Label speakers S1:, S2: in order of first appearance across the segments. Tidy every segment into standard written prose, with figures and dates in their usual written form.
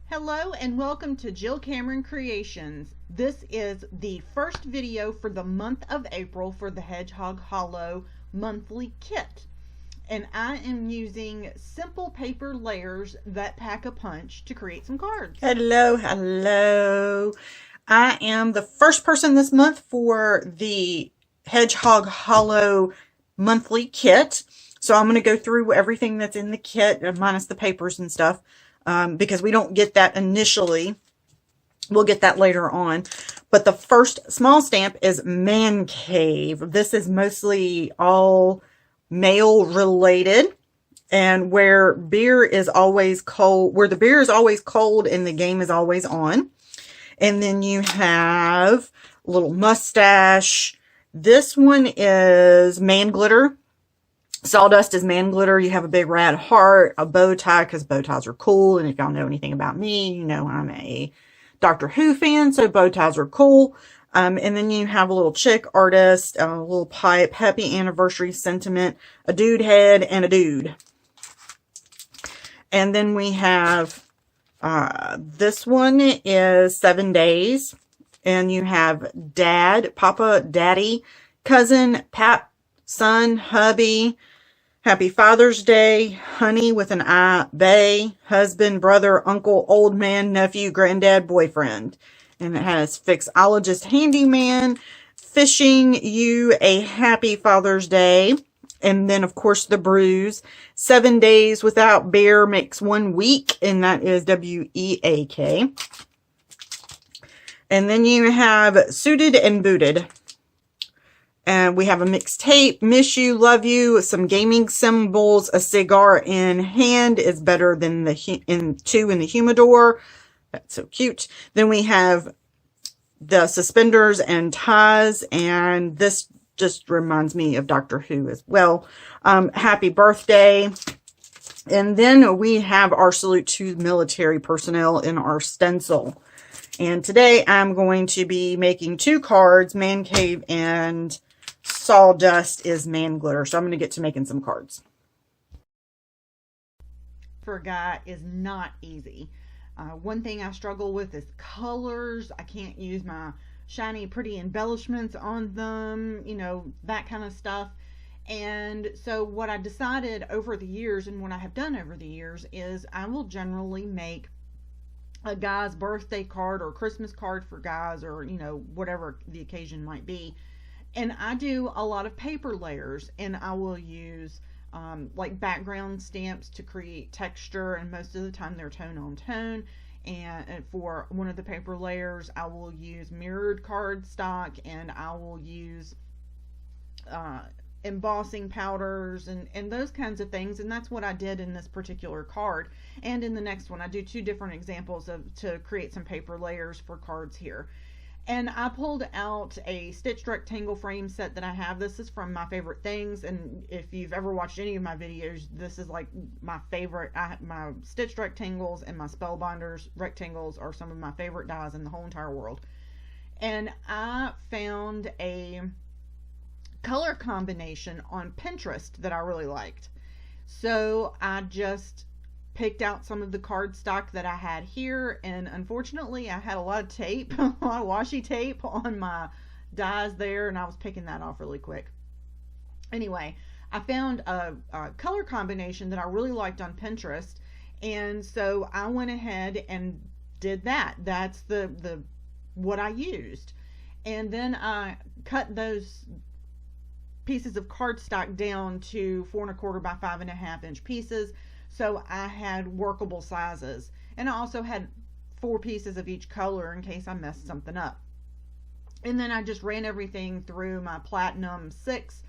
S1: Hello and welcome to Jill Cameron Creations. This is the first video for the month of April for the Hedgehog Hollow monthly kit. And I am using simple paper layers that pack a punch to create some cards.
S2: Hello. I am the first person this month for the Hedgehog Hollow monthly kit. So I'm going to go through everything that's in the kit, minus the papers and stuff, because we don't get that initially. We'll get that later on. But the first small stamp is Man Cave. This is mostly all male related. And where beer is always cold, where the beer is always cold and the game is always on. And then you have a little mustache. This one is Man Glitter. Sawdust is Man Glitter. You have a big red heart, a bow tie, because bow ties are cool. And if y'all know anything about me, you know I'm a Doctor Who fan, so bow ties are cool. And then you have a little chick artist, a little pipe, happy anniversary sentiment, a dude head, and a dude. And then we have, this one is 7 days. And you have dad, papa, daddy, cousin, pap, son, hubby, happy Father's Day, honey with an I, bae, husband, brother, uncle, old man, nephew, granddad, boyfriend. And it has fixologist, handyman, fishing you a happy Father's Day. And then, of course, the bruise. 7 days without beer makes 1 week, and that is W-E-A-K. And then you have suited and booted. And we have a mixtape, miss you, love you, some gaming symbols, a cigar in hand is better than the two in the humidor. That's so cute. Then we have the suspenders and ties, and this just reminds me of Doctor Who as well. Happy birthday. And then we have our salute to military personnel in our stencil. And today I'm going to be making 2 cards, Man Cave and Sawdust is Man Glitter. So I'm going to get to making some cards.
S1: For a guy is not easy. One thing I struggle with is colors. I can't use my shiny, pretty embellishments on them, you know, that kind of stuff. And so what I decided over the years, and what I have done over the years, is I will generally make a guy's birthday card or Christmas card for guys, or, you know, whatever the occasion might be. And I do a lot of paper layers, and I will use like background stamps to create texture, and most of the time they're tone on tone. And for one of the paper layers, I will use mirrored cardstock, and I will use embossing powders and those kinds of things. And that's what I did in this particular card. And in the next one, I do 2 different examples to create some paper layers for cards here. And I pulled out a stitched rectangle frame set that I have. This is from My Favorite Things, and if you've ever watched any of my videos, this is like my favorite. My stitched rectangles and my spellbinders rectangles are some of my favorite dies in the whole entire world. And I found a color combination on Pinterest that I really liked. So I just picked out some of the cardstock that I had here, and unfortunately I had a lot of tape, a lot of washi tape on my dies there, and I was picking that off really quick. Anyway, I found a color combination that I really liked on Pinterest, and so I went ahead and did that. That's the what I used. And then I cut those pieces of cardstock down to 4 1/4 by 5 1/2 inch pieces. So I had workable sizes, and I also had 4 pieces of each color in case I messed something up. And then I just ran everything through my Platinum 6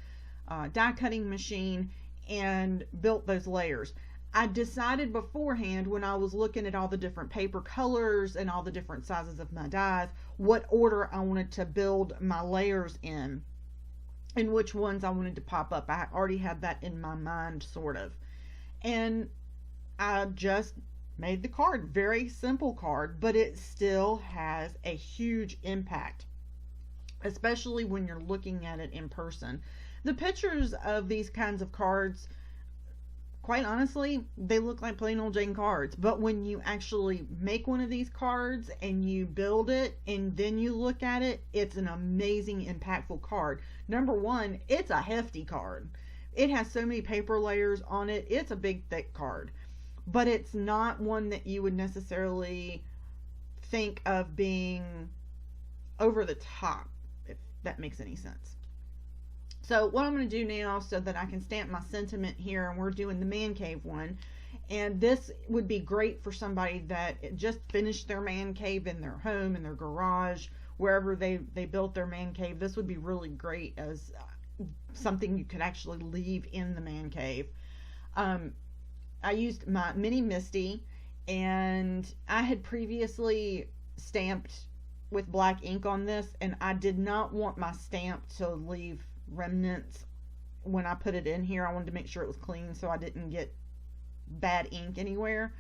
S1: die cutting machine and built those layers. I decided beforehand, when I was looking at all the different paper colors and all the different sizes of my dies, what order I wanted to build my layers in and which ones I wanted to pop up. I already had that in my mind, sort of. And I just made the card. Very simple card, but it still has a huge impact, especially when you're looking at it in person. The pictures of these kinds of cards quite honestly, they look like plain old Jane cards. But when you actually make one of these cards and you build it and then you look at it, it's an amazing, impactful card. Number one, it's a hefty card. It has so many paper layers on it. It's a big, thick card. But it's not one that you would necessarily think of being over the top, if that makes any sense. So what I'm going to do now, so that I can stamp my sentiment here, and we're doing the man cave one, and this would be great for somebody that just finished their man cave in their home, in their garage, wherever they built their man cave. This would be really great as something you could actually leave in the man cave. I used my mini Misty, and I had previously stamped with black ink on this, and I did not want my stamp to leave remnants when I put it in here. I wanted to make sure it was clean so I didn't get bad ink anywhere.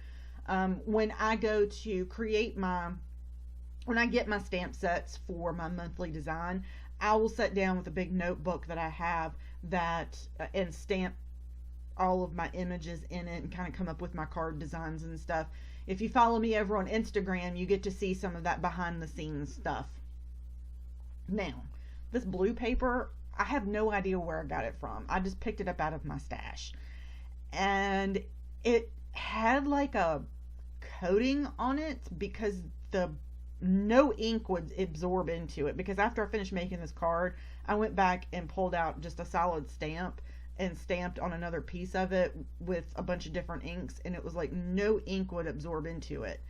S1: When I go to when I get my stamp sets for my monthly design, I will sit down with a big notebook that I have and stamp all of my images in it and kind of come up with my card designs and stuff. If you follow me over on Instagram, you get to see some of that behind the scenes stuff. Now, this blue paper, I have no idea where I got it from. I just picked it up out of my stash. And it had like a coating on it because no ink would absorb into it. Because after I finished making this card, I went back and pulled out just a solid stamp and stamped on another piece of it with a bunch of different inks, and it was like no ink would absorb into it.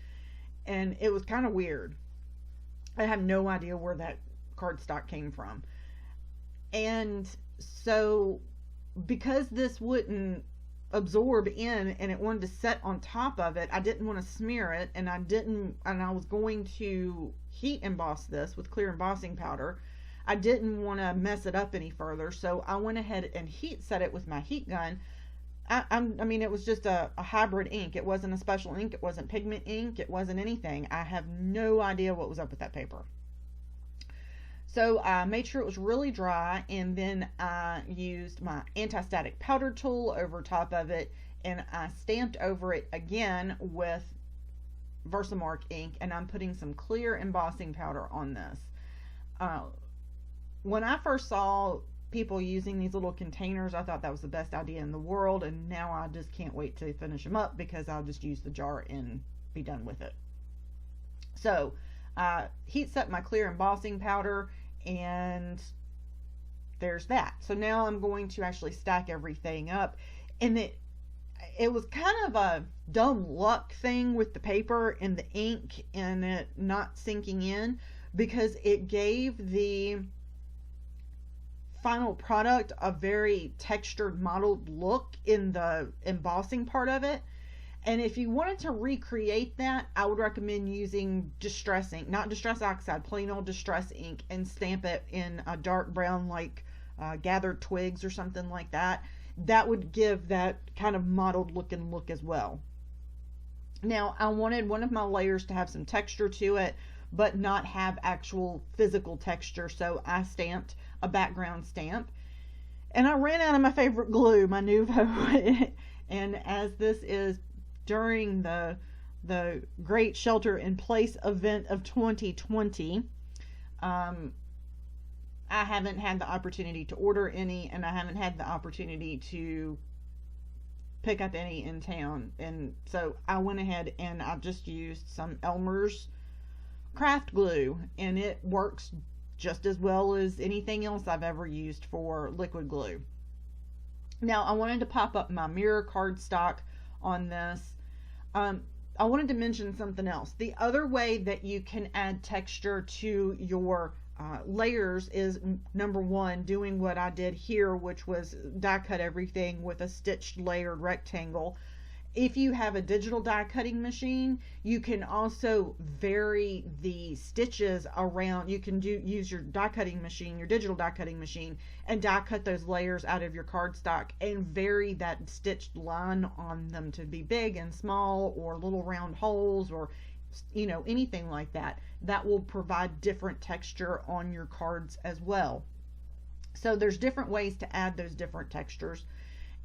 S1: And it was kind of weird. I have no idea where that cardstock came from. And so because this wouldn't absorb in and it wanted to set on top of it, I didn't want to smear it, and I was going to heat emboss this with clear embossing powder. I didn't want to mess it up any further, so I went ahead and heat set it with my heat gun. I mean, it was just a hybrid ink. It wasn't a special ink. It wasn't pigment ink. It wasn't anything. I have no idea what was up with that paper. So I made sure it was really dry, and then I used my anti-static powder tool over top of it, and I stamped over it again with Versamark ink, and I'm putting some clear embossing powder on this. When I first saw people using these little containers, I thought that was the best idea in the world, and now I just can't wait to finish them up because I'll just use the jar and be done with it. So heat set my clear embossing powder, and there's that. So now I'm going to actually stack everything up, and it was kind of a dumb luck thing with the paper and the ink and it not sinking in, because it gave the final product a very textured, mottled look in the embossing part of it. And if you wanted to recreate that, I would recommend using distress ink, not distress oxide, plain old distress ink, and stamp it in a dark brown, like gathered twigs or something like that. That would give that kind of mottled looking look as well. Now, I wanted one of my layers to have some texture to it, but not have actual physical texture, so I stamped a background stamp. And I ran out of my favorite glue, my Nuvo. And as this is during the Great Shelter in Place event of 2020, I haven't had the opportunity to order any, and I haven't had the opportunity to pick up any in town. And so I went ahead and I just used some Elmer's Kraft glue, and it works just as well as anything else I've ever used for liquid glue. Now, I wanted to pop up my mirror cardstock on this. I wanted to mention something else. The other way that you can add texture to your layers is, number one, doing what I did here, which was die cut everything with a stitched layered rectangle. If you have a digital die cutting machine, you can also vary the stitches around. You can use your die cutting machine, your digital die cutting machine, and die cut those layers out of your cardstock and vary that stitched line on them to be big and small, or little round holes, or anything like that. That will provide different texture on your cards as well. So there's different ways to add those different textures.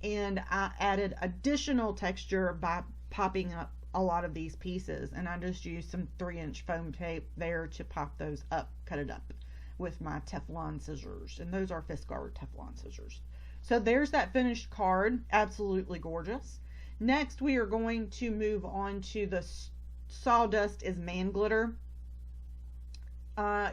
S1: and I added additional texture by popping up a lot of these pieces, and I just used some 3-inch foam tape there to pop those up, cut it up with my Teflon scissors, and those are Fiskars Teflon scissors. So there's that finished card, absolutely gorgeous. Next we are going to move on to the Sawdust is Man Glitter.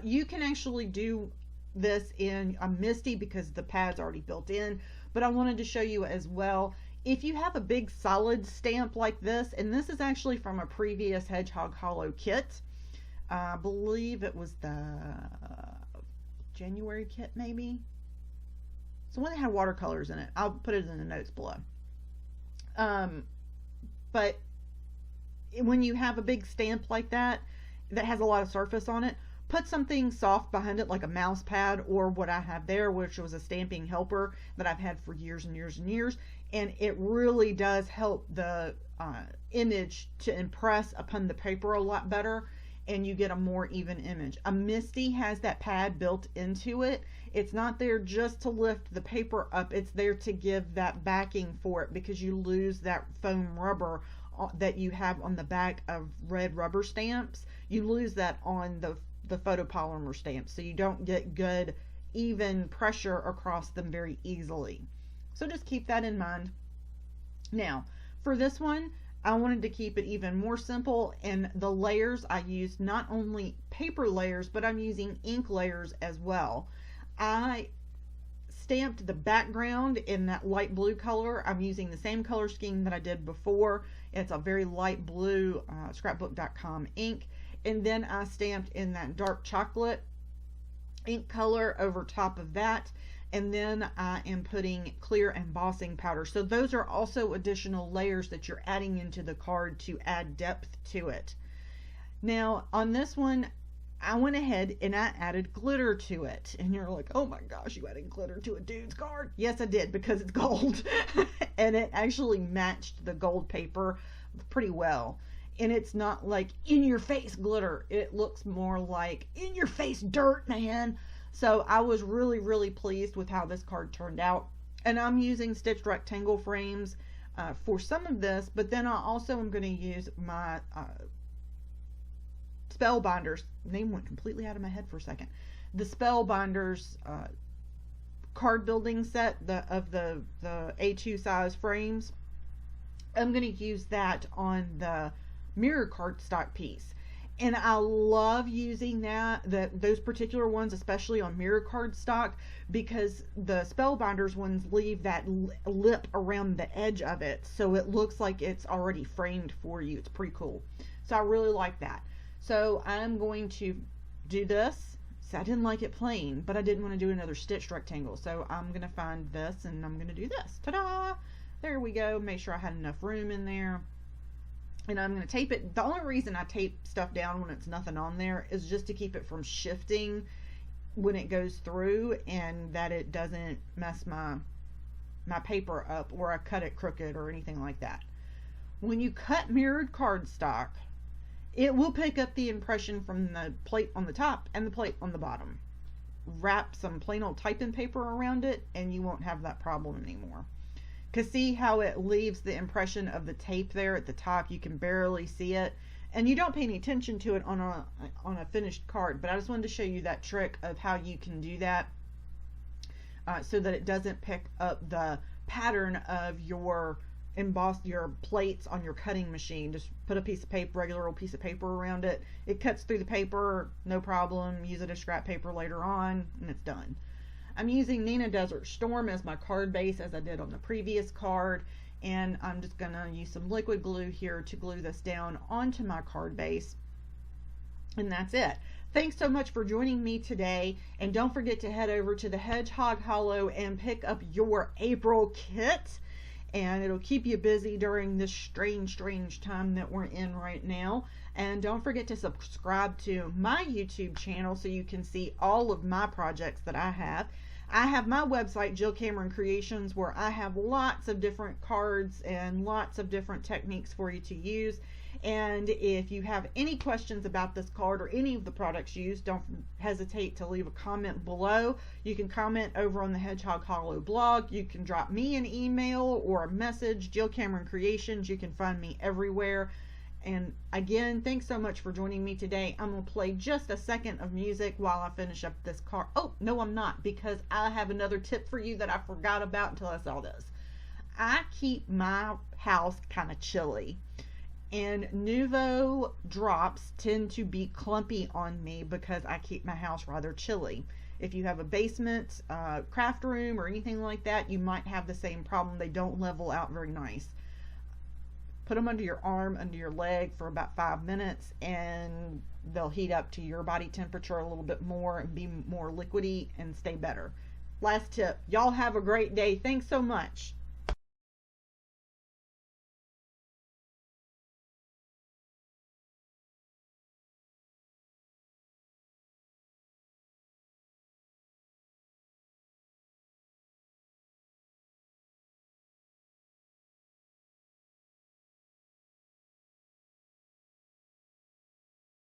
S1: You can actually do this in a Misty because the pad's already built in, but I wanted to show you as well, if you have a big solid stamp like this, and this is actually from a previous Hedgehog Hollow kit, I believe it was the January kit maybe, so one that had watercolors in it. I'll put it in the notes below. But when you have a big stamp like that that has a lot of surface on it, put something soft behind it like a mouse pad, or what I have there, which was a stamping helper that I've had for years and years and years, and it really does help the image to impress upon the paper a lot better, and you get a more even image. A Misty has that pad built into it. It's not there just to lift the paper up, it's there to give that backing for it, because you lose that foam rubber that you have on the back of red rubber stamps. You lose that on the photopolymer stamps, so you don't get good even pressure across them very easily. So just keep that in mind. Now for this one, I wanted to keep it even more simple, and the layers I used not only paper layers, but I'm using ink layers as well. I stamped the background in that light blue color. I'm using the same color scheme that I did before. It's a very light blue scrapbook.com ink, and then I stamped in that dark chocolate ink color over top of that, and then I am putting clear embossing powder. So those are also additional layers that you're adding into the card to add depth to it. Now on this one, I went ahead and I added glitter to it, and you're like, oh my gosh, you added glitter to a dude's card? Yes, I did, because it's gold and it actually matched the gold paper pretty well. And it's not like in your face glitter, it looks more like in your face dirt, man. So I was really pleased with how this card turned out, and I'm using stitched rectangle frames for some of this, but then I also am going to use my Spellbinders. Name went completely out of my head for a second. The Spellbinders card building set, of the A2 size frames. I'm going to use that on the mirror cardstock piece, and I love using those particular ones, especially on mirror cardstock, because the Spellbinders ones leave that lip around the edge of it, so it looks like it's already framed for you. It's pretty cool. So I really like that. So I'm going to do this. So I didn't like it plain, but I didn't want to do another stitched rectangle, so I'm going to find this and I'm going to do this. Ta-da! There we go. Make sure I had enough room in there. And I'm going to tape it. The only reason I tape stuff down when it's nothing on there is just to keep it from shifting when it goes through, and that it doesn't mess my paper up, or I cut it crooked or anything like that. When you cut mirrored cardstock, it will pick up the impression from the plate on the top and the plate on the bottom. Wrap some plain old typing paper around it and you won't have that problem anymore. Because see how it leaves the impression of the tape there at the top? You can barely see it, and you don't pay any attention to it on a finished card, but I just wanted to show you that trick of how you can do that so that it doesn't pick up the pattern of your plates on your cutting machine. Just put a piece of paper, regular old piece of paper around it. It cuts through the paper, no problem. Use it as scrap paper later on, and it's done. I'm using Nina Desert Storm as my card base, as I did on the previous card, and I'm just going to use some liquid glue here to glue this down onto my card base, and that's it. Thanks so much for joining me today, and don't forget to head over to the Hedgehog Hollow and pick up your April kit, and it'll keep you busy during this strange time that we're in right now. And don't forget to subscribe to my YouTube channel so you can see all of my projects that I have. I have my website, Jill Cameron Creations, where I have lots of different cards and lots of different techniques for you to use. And if you have any questions about this card or any of the products used, don't hesitate to leave a comment below. You can comment over on the Hedgehog Hollow blog. You can drop me an email or a message, Jill Cameron Creations. You can find me everywhere. And again, thanks so much for joining me today. I'm going to play just a second of music while I finish up this card. Oh, no, I'm not, because I have another tip for you that I forgot about until I saw this. I keep my house kind of chilly. And Nuvo drops tend to be clumpy on me because I keep my house rather chilly. If you have a basement, craft room, or anything like that, you might have the same problem. They don't level out very nice. Put them under your arm, under your leg for about 5 minutes, and they'll heat up to your body temperature a little bit more and be more liquidy and stay better. Last tip. Y'all have a great day. Thanks so much.